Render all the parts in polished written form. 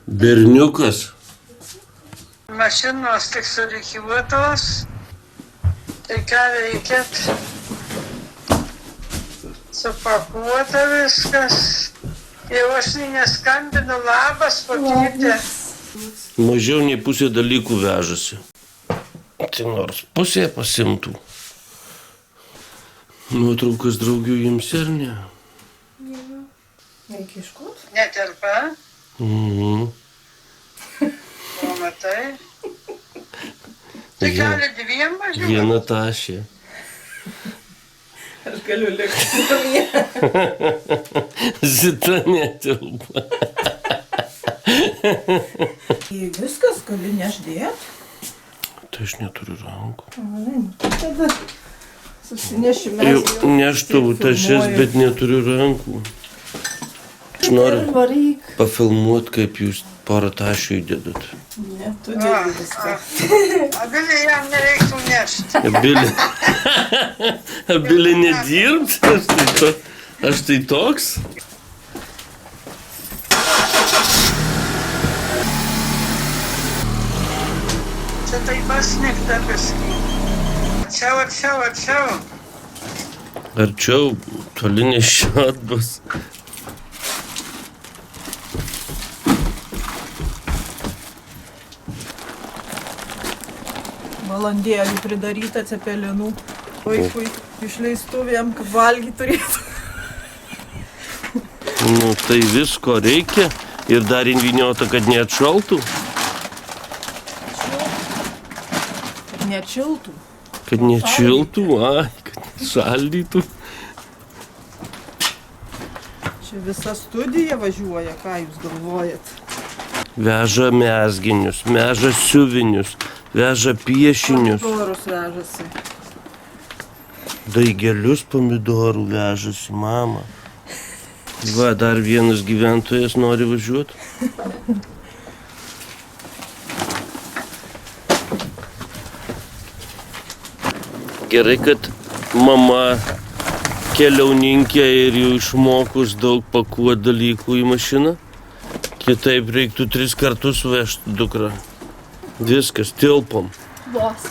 Berniukas. Mašinos tik surikiuotos. Tai ką reikėt? Supakuota viskas. Jau aš neskambinu, labas, pakeitė. Mažiau nei pusė dalykų vežasi. Tai nors pusė pasimtų. Nuotraukas draugių jums ar ne? Reikia iškot? Netelpa. Mhm. O matai? Tai gali dviem važiuoti. Viena tašė. Aš galiu likti namie. Zita netilpa. Viskas gali nešdėt. Tai aš neturiu rankų. Tada susinešime. Jau neštuvų tašės, bet neturiu rankų. Aš noriu pafilmuoti, kaip jūs porą tašių įdedat. Ne, tu dėdi viską. Abilį jam nereiktų nešti. Abilį nedirbt? Aš tai toks? Čia tai pasnikta viskį. Arčiau. Arčiau, toli nešiot bus. Valandėlį pridaryta cepelinų vaikui išleistuvėm, kad valgy turėtų. Nu, tai visko reikia ir dar inviniota, kad neatšaltų. Neatšiltų. Kad neatšiltų, kad šaldytų. Čia visa studija važiuoja, ką jūs galvojat? Veža mezginius, veža siuvinius, veža piešinius. Pomidorus vežasi. Daigelius pomidorų vežasi, mama. Va, dar vienas gyventojas nori važiuoti. Gerai, kad mama keliauninkė ir jau išmokus daug pakuot dalykų į mašiną. Kitaip reiktų 3 kartus vežti dukrą. Viskas, tilpom. Vos.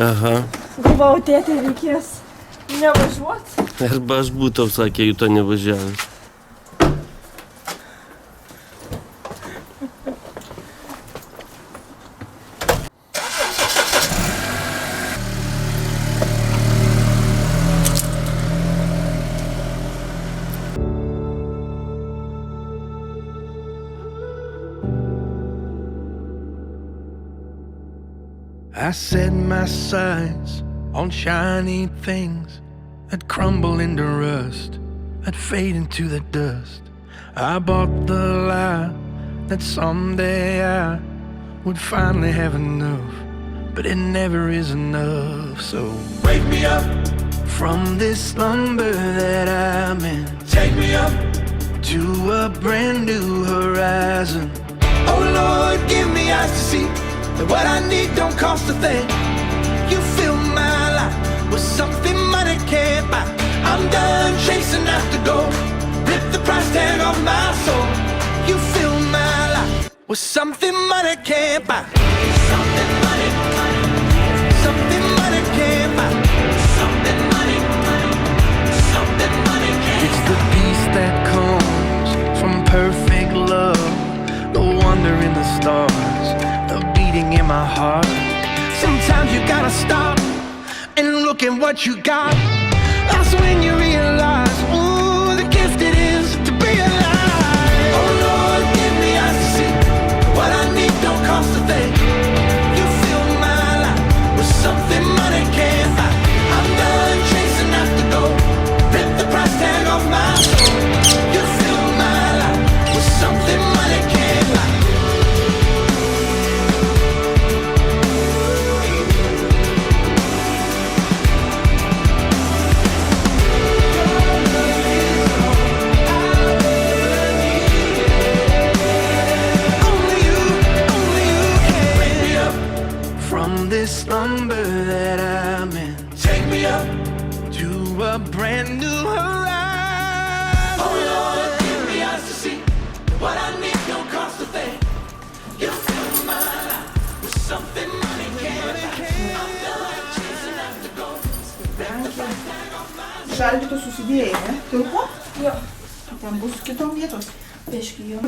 Aha. Galvau, tėtė, reikės nevažiuoti. Arba aš būtų, sakė, jų to nevažiavęs. I set my sights on shiny things that crumble into rust, that fade into the dust. I bought the lie that someday I would finally have enough, but it never is enough. So wake me up from this slumber that I'm in. Take me up to a brand new horizon. Oh Lord, give me eyes to see that what I need don't cost a thing. You fill my life with something money can't buy. I'm done chasing after gold. Rip the price tag off my soul. You fill my life with something money can't buy. Something money can't buy. Something money can't buy. It's the peace that comes from perfect love, the wonder in the stars, the beating in my heart. Sometimes you gotta stop and look at what you got. That's when you realize, ooh, the gift it is to be alive. Oh Lord, give me eyes to see what I need don't cost a thing. You fill my life with something money can't buy. I'm done chasing after gold. Rip the price tag off my soul. You fill my life with something money can't buy. Šaldytus susidėjai, ne? Tilpo? Jo. Ten bus kitom vietos. Biškį jo.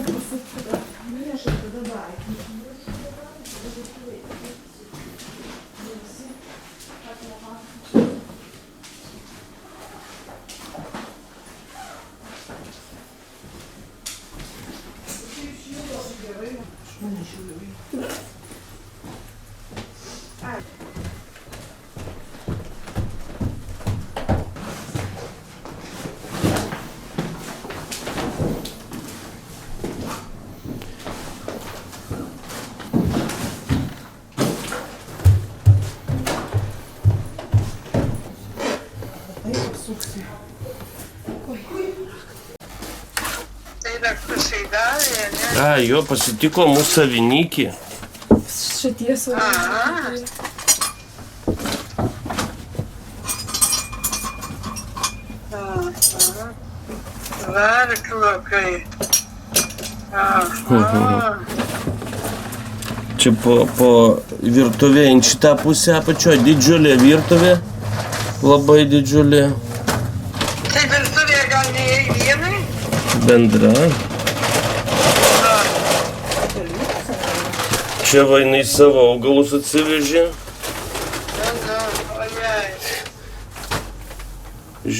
Tai yra kusaidavė, ne? A, jo pasitiko mūsų savininkį. Šitie savo. Varklokai. Aha. Čia po virtuvė, į šitą pusę apačioje didžiulė virtuvė. Labai didžiulė. Tai virtuvė gal ne vienai? Bendra. Čia vainai savo augalus atsivežė. Ojej.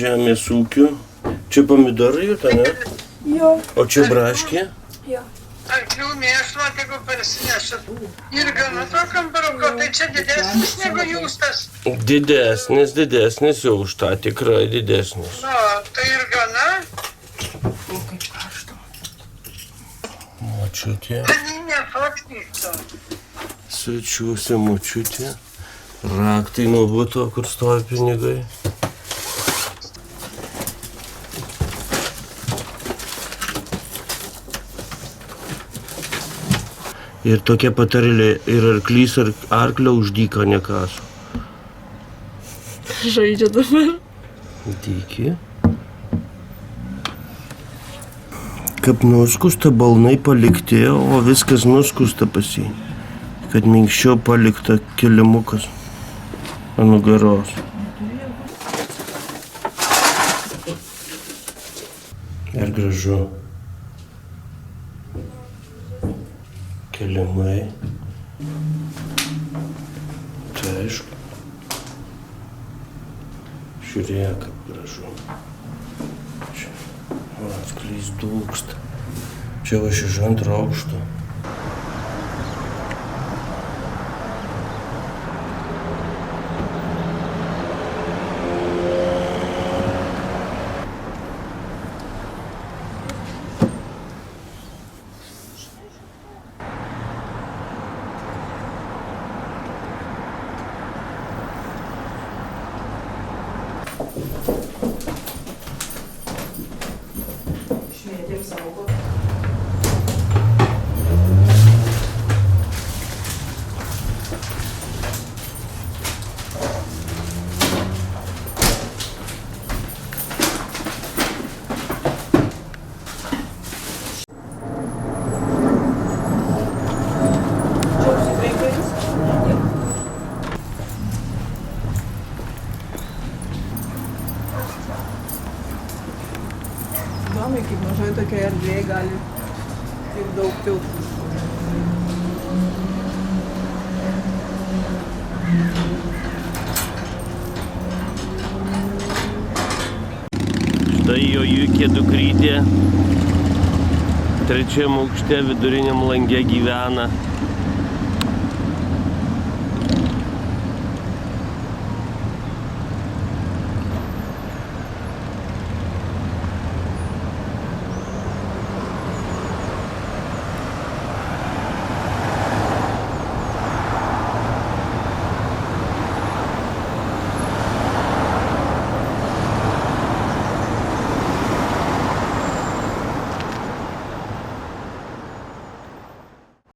Žemės ūkių. Čia pomidorai jų, ta ne? Jo. O čia braškė. Jo. Arklių mėšlo, jeigu parsinešat. Ir gana to kambariuko, tai čia didesnis negu jūstas. Didesnis jau už tą tikrai didesnis. Nu, tai ir gana. Močiutė. Paninė faktysto. Svečiuose močiutė. Raktai nuo buto, kur stovi pinigai. Ir tokia patarlė, ir arklys ar arklio už dyką nekaso. Žaidžia dabar. Dyki. Kaip nuskusta balnai palikti, o viskas nuskusta pas jį. Kad minkščiau palikta kilimukas ant nugaros. Ir gražu. Kilimai. Tai aišku. Žiūrėk, kaip gražu. Čia atklys dūksta. Čia va iš antro aukšto. Švietėm savo. Įdomiai, kaip mažai tokia erdvė gali tiek daug tilpti. Štai Jojukė dukrytė. Trečiam aukšte viduriniam lange gyvena.